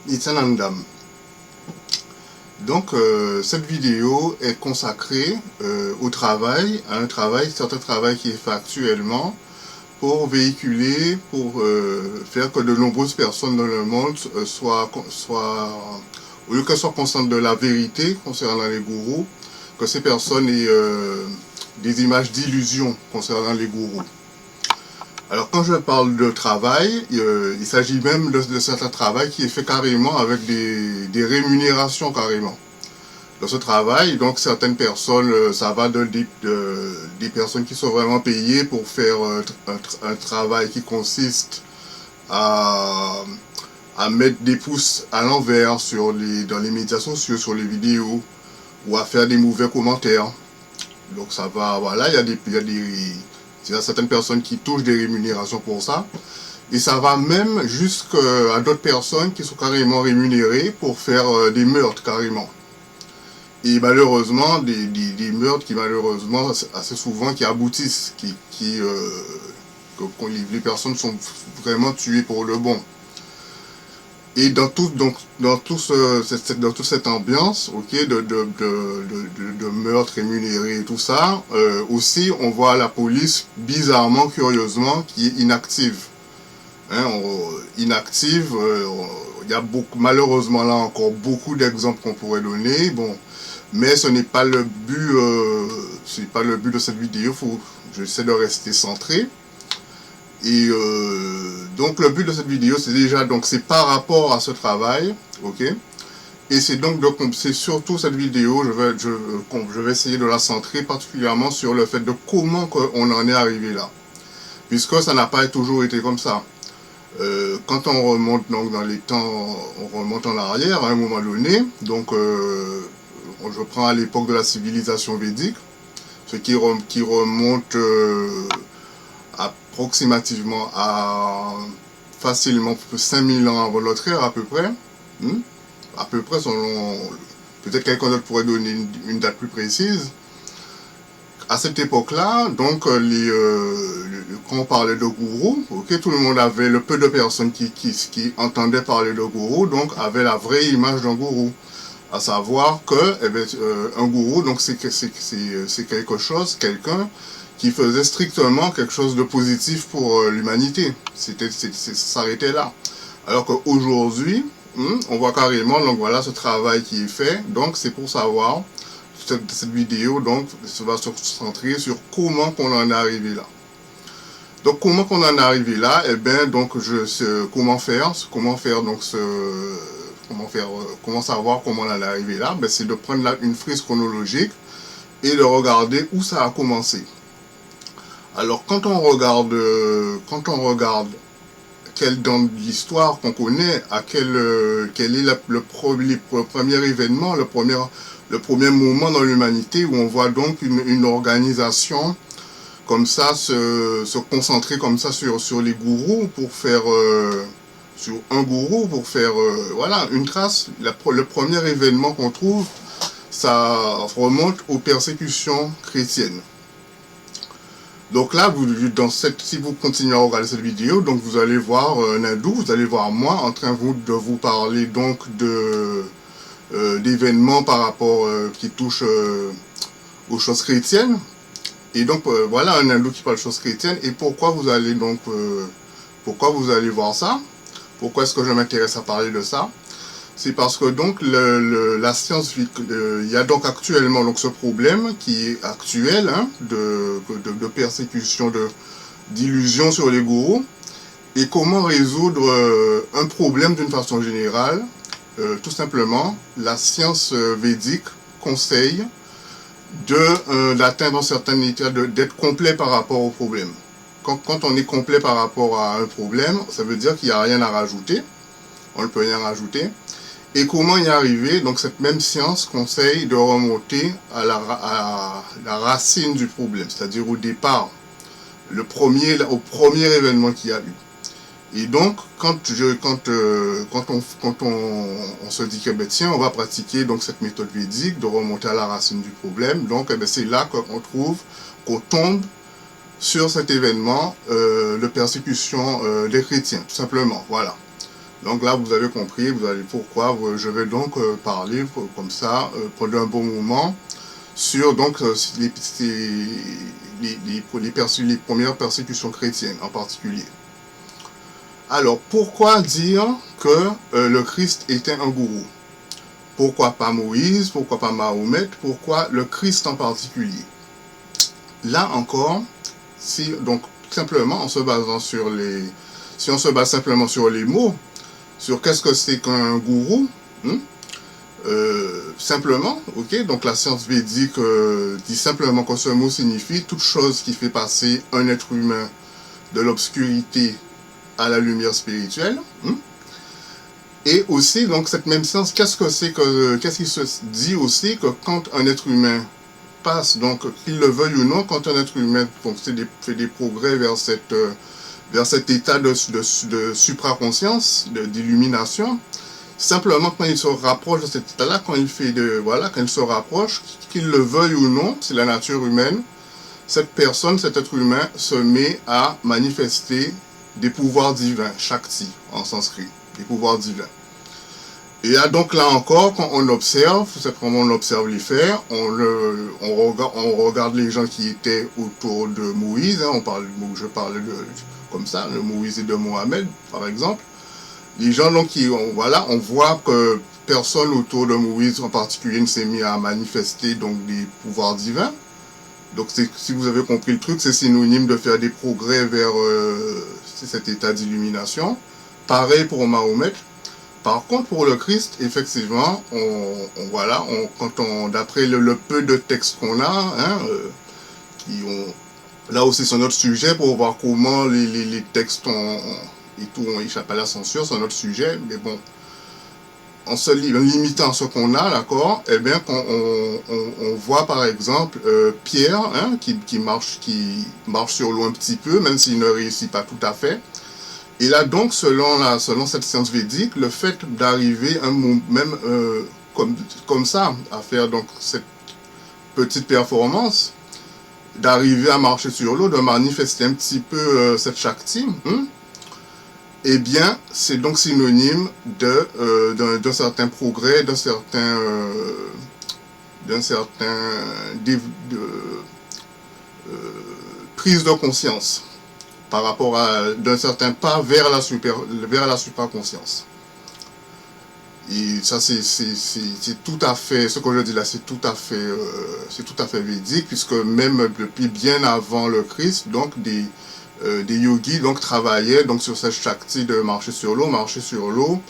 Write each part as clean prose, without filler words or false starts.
Nityanandam. Donc cette vidéo est consacrée au travail, à un certain travail qui est fait actuellement pour véhiculer, pour faire que de nombreuses personnes dans le monde au lieu qu'elles soient conscientes de la vérité concernant les gourous, que ces personnes aient des images d'illusion concernant les gourous. Alors quand je parle de travail, il s'agit même de certains travail qui est fait carrément avec des rémunérations carrément. Dans ce travail, donc certaines personnes, ça va des personnes qui sont vraiment payées pour faire un travail qui consiste à, à mettre des pouces à l'envers dans les médias sociaux, sur les vidéos, ou à faire des mauvais commentaires. Donc ça va, voilà, il y a certaines personnes qui touchent des rémunérations pour ça. Et ça va même jusqu'à d'autres personnes qui sont carrément rémunérées pour faire des meurtres carrément. Et malheureusement, des meurtres qui malheureusement, assez souvent, qui aboutissent, que les personnes sont vraiment tuées pour le bon. Et dans toute cette ambiance, ok, de meurtre rémunéré et tout ça, aussi on voit la police bizarrement, curieusement, qui est inactive. Hein, inactive, il y a malheureusement là encore beaucoup d'exemples qu'on pourrait donner. Bon, mais ce n'est pas le but, de cette vidéo. J'essaie de rester centré. Et donc le but de cette vidéo, c'est déjà, donc c'est par rapport à ce travail, ok. Et c'est donc c'est surtout cette vidéo, je vais essayer de la centrer particulièrement sur le fait de comment on en est arrivé là, puisque ça n'a pas toujours été comme ça. Quand on remonte donc dans les temps, on remonte en arrière à un moment donné, donc je prends à l'époque de la civilisation védique, ce qui remonte approximativement à facilement 5000 ans avant notre ère à peu près. À peu près, selon, peut-être quelqu'un d'autre pourrait donner une date plus précise. À cette époque-là, donc, quand on parlait de gourou, ok, tout le monde avait, le peu de personnes qui entendaient parler de gourou, donc, avaient la vraie image d'un gourou. À savoir que, un gourou, donc, c'est quelque chose, quelqu'un qui faisait strictement quelque chose de positif pour l'humanité. Ça s'arrêtait là. Alors qu'aujourd'hui, on voit carrément, donc voilà, ce travail qui est fait. Donc, c'est pour savoir, cette vidéo, donc, ça va se centrer sur comment on en est arrivé là. Donc, comment on en est arrivé là? Eh bien, donc, comment savoir comment on en est arrivé là? Ben, c'est de prendre là une frise chronologique et de regarder où ça a commencé. Alors, quand on regarde dans l'histoire qu'on connaît, quel est le premier événement, le premier moment dans l'humanité où on voit donc une organisation comme ça se concentrer comme ça sur les gourous pour faire sur un gourou pour faire voilà une trace. Le premier événement qu'on trouve, ça remonte aux persécutions chrétiennes. Donc là, si vous continuez à regarder cette vidéo, donc vous allez voir un hindou, vous allez voir moi en train de vous parler donc d'événements par rapport qui touchent aux choses chrétiennes. Et donc voilà un hindou qui parle de choses chrétiennes. Et pourquoi vous allez voir ça? Pourquoi est-ce que je m'intéresse à parler de ça? C'est parce que donc la science, il y a donc actuellement donc ce problème qui est actuel, hein, de persécution, d'illusion sur les gourous, et comment résoudre un problème d'une façon générale. Tout simplement, la science védique conseille d'atteindre un certain état, d'être complet par rapport au problème. Quand on est complet par rapport à un problème, ça veut dire qu'il n'y a rien à rajouter, on ne peut rien rajouter. Et comment y arriver? Donc cette même science conseille de remonter à la racine du problème, c'est-à-dire au départ, au premier événement qu'il y a eu. Et donc quand on se dit que ben, tiens, on va pratiquer donc cette méthode védique de remonter à la racine du problème, donc ben, c'est là qu'on tombe sur cet événement de persécution des chrétiens, tout simplement, voilà. Donc là, vous avez compris, vous allez pourquoi je vais donc parler comme ça pendant un bon moment sur donc les premières persécutions chrétiennes en particulier. Alors, pourquoi dire que le Christ était un gourou? Pourquoi pas Moïse? Pourquoi pas Mahomet? Pourquoi le Christ en particulier? Là encore, si donc simplement en se basant sur si on se base simplement sur les mots, sur qu'est-ce que c'est qu'un gourou, simplement, ok, donc la science védique dit simplement que ce mot signifie toute chose qui fait passer un être humain de l'obscurité à la lumière spirituelle. Et aussi, donc cette même science, qu'est-ce qu'il se dit aussi que quand un être humain passe, donc qu'il le veuille ou non, quand un être humain fait des progrès vers cet état de supraconscience, d'illumination, simplement quand il se rapproche de cet état-là, quand il se rapproche, qu'il le veuille ou non, c'est la nature humaine, cette personne, cet être humain se met à manifester des pouvoirs divins, Shakti en sanskrit, des pouvoirs divins. Et là, donc là encore, quand on observe, c'est comment on observe les faits, on regarde les gens qui étaient autour de Moïse, hein, je parle comme ça, de Moïse et de Mohamed, par exemple. Les gens donc on voit que personne autour de Moïse en particulier ne s'est mis à manifester donc des pouvoirs divins. Donc si vous avez compris le truc, c'est synonyme de faire des progrès vers cet état d'illumination. Pareil pour Mahomet. Par contre, pour le Christ, effectivement, d'après le peu de textes qu'on a, hein, là aussi c'est notre sujet pour voir comment les textes ont échappé à la censure, c'est notre sujet, mais bon, en limitant ce qu'on a, d'accord, eh bien, on voit par exemple Pierre, hein, qui marche sur l'eau un petit peu, même s'il ne réussit pas tout à fait. Et là donc, selon cette science védique, le fait d'arriver même comme ça, à faire donc cette petite performance, d'arriver à marcher sur l'eau, de manifester un petit peu cette Shakti, eh bien, c'est donc synonyme d'un certain progrès, d'un certain prise de conscience par rapport d'un certain pas vers la supraconscience. Et ça, c'est tout à fait, ce que je dis là, c'est tout à fait védique, puisque même depuis bien avant le Christ, donc des yogis donc travaillaient donc sur cette Shakti de marcher sur l'eau.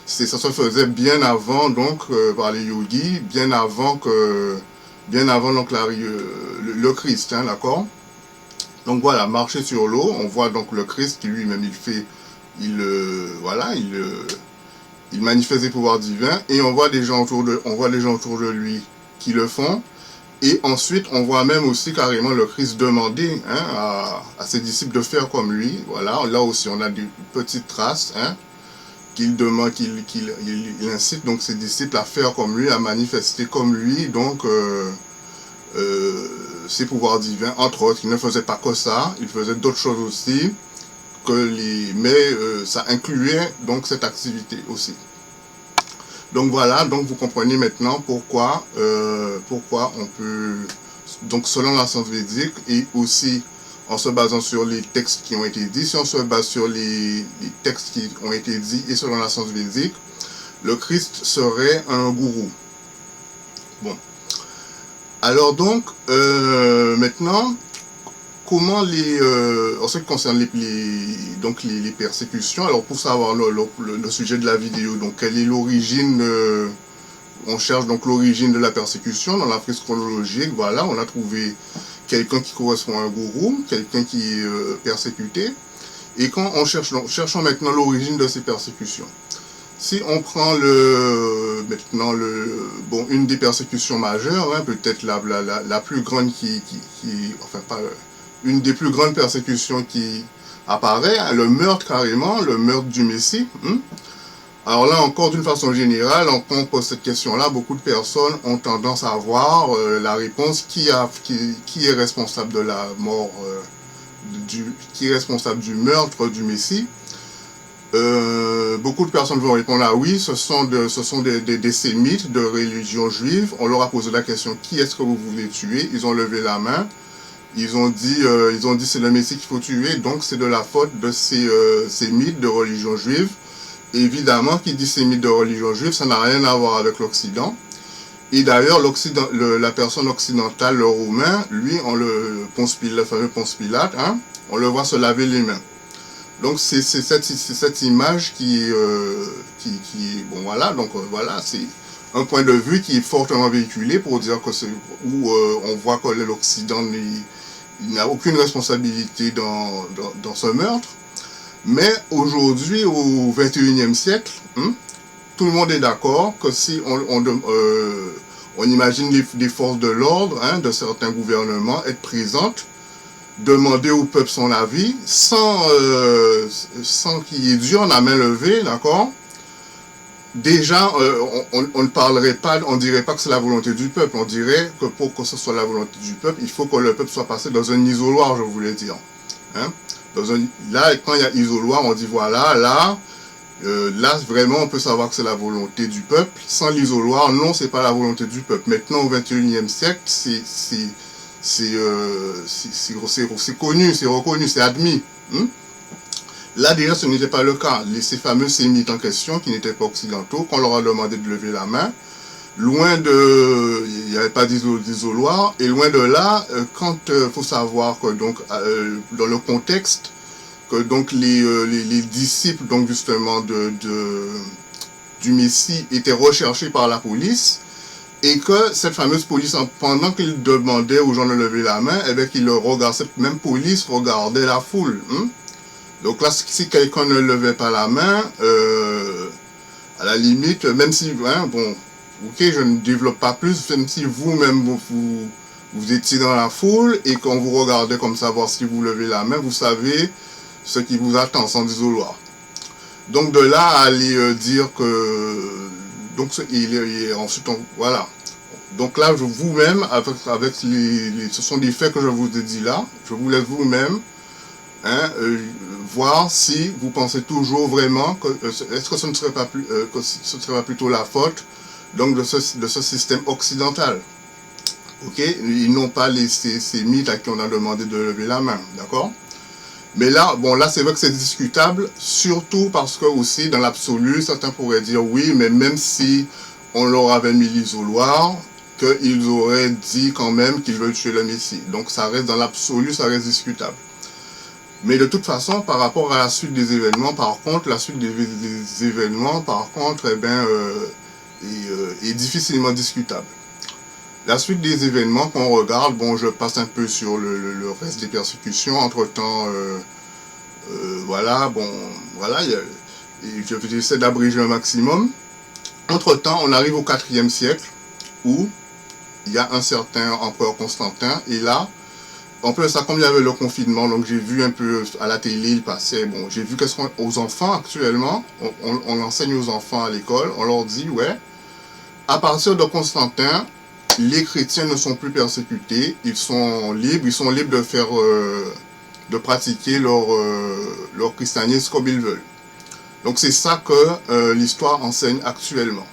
Ça se faisait bien avant donc par les yogis, bien avant donc le Christ, hein, d'accord. Donc voilà, marcher sur l'eau, on voit donc le Christ qui lui-même il manifeste des pouvoirs divins, et on voit les gens autour de lui qui le font. Et ensuite, on voit même aussi carrément le Christ demander, hein, à ses disciples de faire comme lui. Voilà, là aussi on a des petites traces, hein, qu'il incite donc ses disciples à faire comme lui, à manifester comme lui, donc ses pouvoirs divins. Entre autres, il ne faisait pas que ça, il faisait d'autres choses aussi, mais ça incluait donc cette activité aussi. Donc voilà, donc vous comprenez maintenant pourquoi on peut, donc selon la science védique, et aussi en se basant sur les textes qui ont été dits, si on se base sur les textes qui ont été dits et selon la science védique, le Christ serait un gourou. Bon. Alors donc, maintenant, comment en ce qui concerne les persécutions, alors pour savoir le sujet de la vidéo, donc quelle est l'origine, on cherche donc l'origine de la persécution dans la frise chronologique. Voilà, on a trouvé quelqu'un qui correspond à un gourou, quelqu'un qui est persécuté, et quand on cherchons maintenant l'origine de ces persécutions. Si on prend une des persécutions majeures, hein, peut-être la plus grande une des plus grandes persécutions qui apparaît, hein, le meurtre carrément, le meurtre du Messie. Alors là encore, d'une façon générale, quand on pose cette question-là, beaucoup de personnes ont tendance à voir la réponse qui est responsable de la mort, qui est responsable du meurtre du Messie. Beaucoup de personnes vont répondre ah oui, ce sont des sémites de religion juive. On leur a posé la question qui est-ce que vous voulez tuer? Ils ont levé la main. Ils ont dit c'est le Messie qu'il faut tuer, donc c'est de la faute de ces sémites de religion juive. Évidemment, qui dit sémites de religion juive, ça n'a rien à voir avec l'Occident. Et d'ailleurs, la personne occidentale, le Roumain, lui, le fameux Ponce Pilate, hein, on le voit se laver les mains. Donc c'est cette image bon voilà, donc voilà, c'est un point de vue qui est fortement véhiculé pour dire que c'est où on voit que l'Occident n'a aucune responsabilité dans ce meurtre. Mais aujourd'hui, au XXIe siècle, tout le monde est d'accord que si on imagine les forces de l'ordre de certains gouvernements être présentes, demander au peuple son avis, sans qu'il y ait Dieu en la main levée, d'accord? Déjà, on ne parlerait pas, on dirait pas que c'est la volonté du peuple, on dirait que pour que ce soit la volonté du peuple, il faut que le peuple soit passé dans un isoloir, je voulais dire. Hein? Là, quand il y a isoloir, on dit voilà, là vraiment on peut savoir que c'est la volonté du peuple. Sans l'isoloir, non, c'est pas la volonté du peuple. Maintenant, au XXIe siècle, c'est connu, c'est reconnu, c'est admis. Là, déjà, ce n'était pas le cas. Ces fameux sémites en question, qui n'étaient pas occidentaux, qu'on leur a demandé de lever la main, il n'y avait pas d'isoloir, et loin de là, quand faut savoir que, donc, dans le contexte, que donc les disciples, donc justement, du Messie étaient recherchés par la police, et que cette fameuse police, pendant qu'ils demandaient aux gens de lever la main, eh bien, cette même police regardait la foule. Donc là, si quelqu'un ne levait pas la main, à la limite, même si, bon, ok, je ne développe pas plus, même si vous-même, vous étiez dans la foule, et qu'on vous regardait comme ça, voir si vous levez la main, vous savez ce qui vous attend, sans isoloir. Donc de là à aller dire que... Donc ensuite, voilà. Donc là, vous-même, ce sont des faits que je vous ai dit là, je vous laisse vous-même voir si vous pensez toujours vraiment que est-ce que ce ne serait pas plutôt la faute donc de ce système occidental, ok, ils n'ont pas ces mythes à qui on a demandé de lever la main, d'accord. Mais là, bon, là c'est vrai que c'est discutable, surtout parce que aussi dans l'absolu, certains pourraient dire oui, mais même si on leur avait mis l'isoloir, qu'ils auraient dit quand même qu'ils veulent tuer le Messie. Donc ça reste dans l'absolu, ça reste discutable. Mais de toute façon, par rapport à la suite des événements, par contre, eh ben, est difficilement discutable. La suite des événements qu'on regarde, bon, je passe un peu sur le reste des persécutions. Entre-temps, voilà, bon, voilà, j'essaie d'abréger un maximum. Entre-temps, on arrive au IVe siècle, où il y a un certain empereur Constantin, et là, en plus de ça, comme il y avait le confinement, donc j'ai vu un peu à la télé, il passait, bon, j'ai vu qu'est-ce qu'on, aux enfants actuellement, on enseigne aux enfants à l'école, on leur dit, ouais, à partir de Constantin, les chrétiens ne sont plus persécutés, ils sont libres de faire, de pratiquer leur christianisme comme ils veulent. Donc c'est ça que l'histoire enseigne actuellement.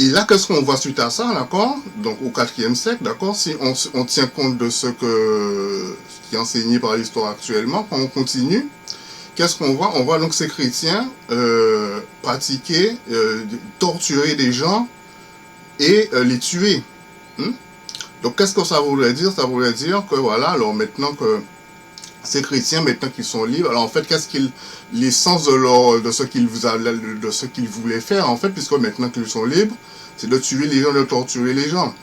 Et là, qu'est-ce qu'on voit suite à ça, d'accord? Donc, au IVe siècle, d'accord? Si on tient compte de ce qui est enseigné par l'histoire actuellement, quand on continue, qu'est-ce qu'on voit? On voit donc ces chrétiens pratiquer, torturer des gens et les tuer. Donc, qu'est-ce que ça voulait dire? Ça voulait dire que, voilà, alors maintenant que ces chrétiens, maintenant qu'ils sont libres, alors en fait, l'essence de ce qu'ils voulaient faire, en fait, puisque maintenant qu'ils sont libres, c'est de tuer les gens, de torturer les gens.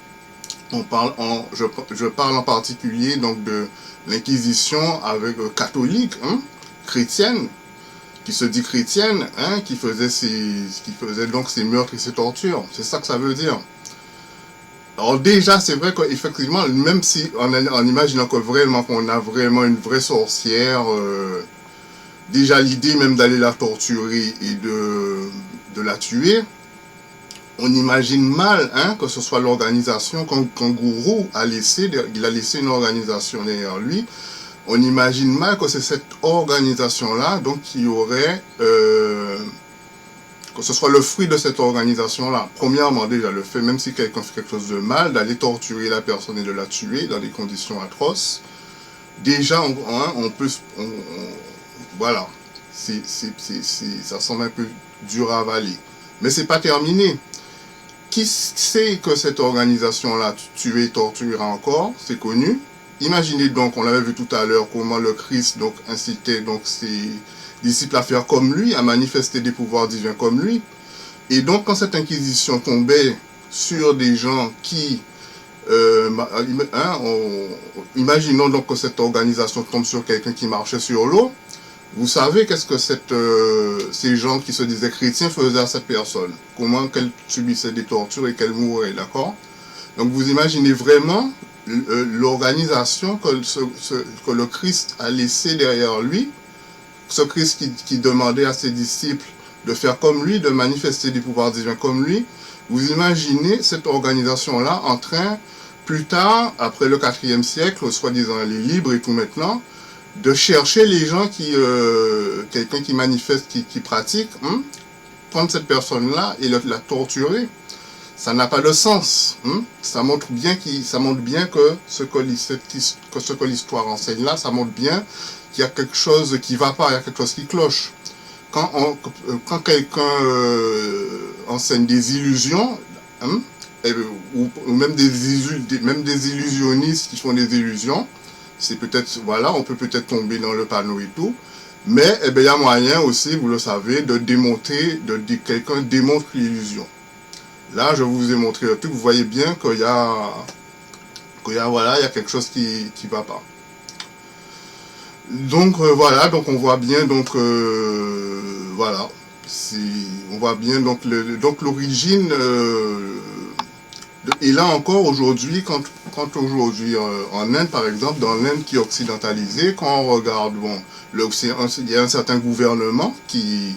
Je parle en particulier donc de l'inquisition avec catholique, chrétienne, qui se dit chrétienne, qui faisait donc ces meurtres et ces tortures. C'est ça que ça veut dire. Alors déjà, c'est vrai qu'effectivement, même si en imaginant que vraiment qu'on a vraiment une vraie sorcière, déjà l'idée même d'aller la torturer et de la tuer, on imagine mal que ce soit l'organisation qu'un gourou a laissé, il a laissé une organisation derrière lui on imagine mal que c'est cette organisation-là donc qui aurait, que ce soit le fruit de cette organisation-là. Premièrement, déjà, le fait, même si quelqu'un fait quelque chose de mal, d'aller torturer la personne et de la tuer dans des conditions atroces, déjà, on peut, voilà, ça semble un peu dur à avaler. Mais c'est pas terminé. Qui sait que cette organisation-là tué et torturera encore? C'est connu. Imaginez donc, on l'avait vu tout à l'heure, comment le Christ donc incitait donc ses disciples à faire comme lui, à manifester des pouvoirs divins comme lui. Et donc, quand cette inquisition tombait sur des gens qui, imaginons donc que cette organisation tombe sur quelqu'un qui marchait sur l'eau. Vous savez qu'est-ce que ces gens qui se disaient chrétiens faisaient à cette personne? Comment qu'elle subissait des tortures et qu'elle mourait, d'accord? Donc vous imaginez vraiment l'organisation que le Christ a laissé derrière lui, ce Christ qui demandait à ses disciples de faire comme lui, de manifester des pouvoirs divins comme lui. Vous imaginez cette organisation-là en train, plus tard, après le 4e siècle, soi-disant elle est libre et tout maintenant, de chercher les gens quelqu'un qui manifeste, qui pratique, prendre cette personne-là et la torturer. Ça n'a pas de sens. Ça montre bien que ce que l'histoire enseigne là, ça montre bien qu'il y a quelque chose qui ne va pas, il y a quelque chose qui cloche. Quand quelqu'un enseigne des illusions, ou même des illusionnistes qui font des illusions, c'est peut-être, voilà, on peut peut-être tomber dans le panneau et tout, mais il y a moyen aussi, vous le savez, de quelqu'un démontre l'illusion. Là, je vous ai montré le truc, vous voyez bien qu'il y a quelque chose qui ne va pas. Donc voilà, donc on voit bien, donc voilà, on voit bien donc l'origine. Et là encore, aujourd'hui, quand aujourd'hui en Inde, par exemple, dans l'Inde qui est occidentalisée, quand on regarde, bon, il y a un certain gouvernement qui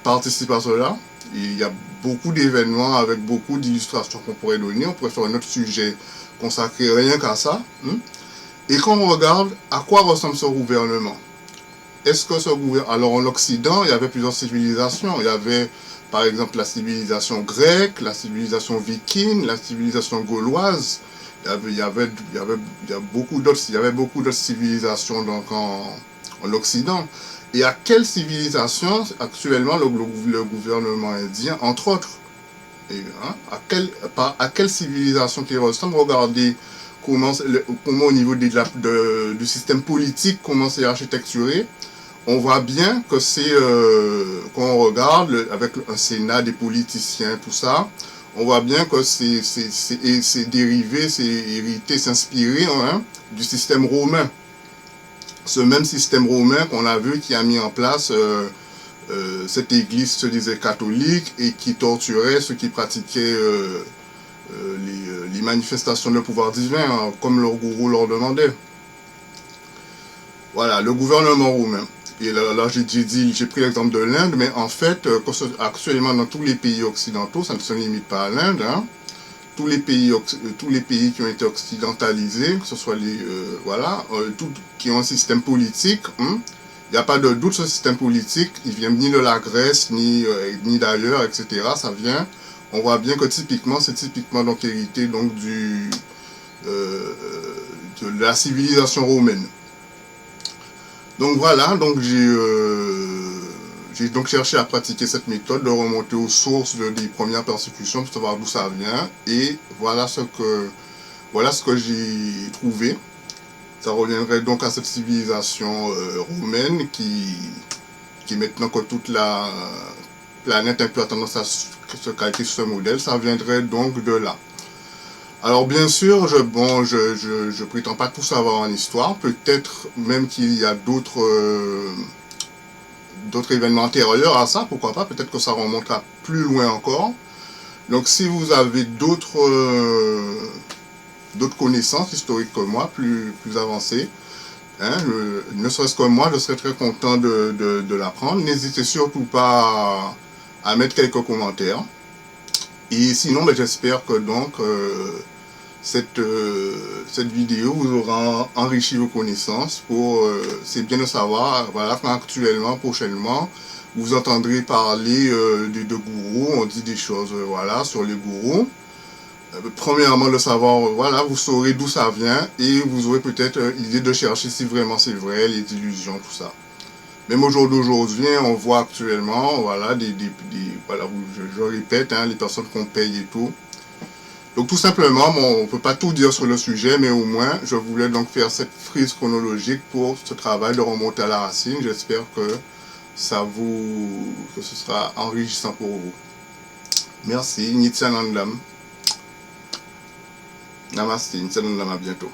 participe à cela. Il y a beaucoup d'événements avec beaucoup d'illustrations qu'on pourrait donner. On pourrait faire un autre sujet consacré rien qu'à ça. Et quand on regarde à quoi ressemble ce gouvernement, est-ce que ce gouvernement... Alors en Occident, il y avait plusieurs civilisations. Il y avait par exemple la civilisation grecque, la civilisation viking, la civilisation gauloise. Il y avait beaucoup d'autres civilisations donc en Occident. Et à quelle civilisation actuellement le gouvernement indien, entre autres, à quelle civilisation qui ressemble? Regardez comment au niveau du système politique, comment c'est architecturé. On voit bien que c'est, quand on regarde avec un Sénat, des politiciens, tout ça, on voit bien que c'est dérivé, c'est hérité, c'est inspiré du système romain. Ce même système romain qu'on a vu qui a mis en place cette église se disait catholique et qui torturait ceux qui pratiquaient les manifestations de pouvoir divin, comme leur gourou leur demandait. Voilà, le gouvernement romain. Et là j'ai pris l'exemple de l'Inde, mais en fait, actuellement dans tous les pays occidentaux, ça ne se limite pas à l'Inde, tous les pays qui ont été occidentalisés, que ce soit qui ont un système politique, il n'y a pas de doute, ce système politique, il vient ni de la Grèce, ni d'ailleurs, etc. Ça vient, on voit bien que c'est typiquement donc hérité donc de la civilisation romaine. Donc voilà, donc j'ai donc cherché à pratiquer cette méthode, de remonter aux sources des premières persécutions pour savoir d'où ça vient. Et voilà ce que j'ai trouvé. Ça reviendrait donc à cette civilisation romaine qui maintenant que toute la planète un peu a tendance à se calquer sur ce modèle, ça viendrait donc de là. Alors bien sûr, je prétends pas tout savoir en histoire, peut-être même qu'il y a d'autres événements antérieurs à ça, pourquoi pas, peut-être que ça remontera plus loin encore. Donc si vous avez d'autres connaissances historiques que moi, plus avancées, ne serait-ce que moi, je serais très content de l'apprendre. N'hésitez surtout pas à mettre quelques commentaires. Et sinon, j'espère que donc cette vidéo vous aura enrichi vos connaissances. C'est bien de savoir, voilà, qu'actuellement, prochainement, vous entendrez parler de gourous, on dit des choses, voilà, sur les gourous. Premièrement, de savoir, voilà, vous saurez d'où ça vient et vous aurez peut-être l'idée de chercher si vraiment c'est vrai, les illusions, tout ça. Même au jour d'aujourd'hui, on voit actuellement, voilà, voilà, je répète, hein, les personnes qu'on paye et tout. Donc tout simplement, bon, on ne peut pas tout dire sur le sujet, mais au moins, je voulais donc faire cette frise chronologique pour ce travail de remonter à la racine. J'espère que que ce sera enrichissant pour vous. Merci, Nityanandam. Namaste, Nityanandam, à bientôt.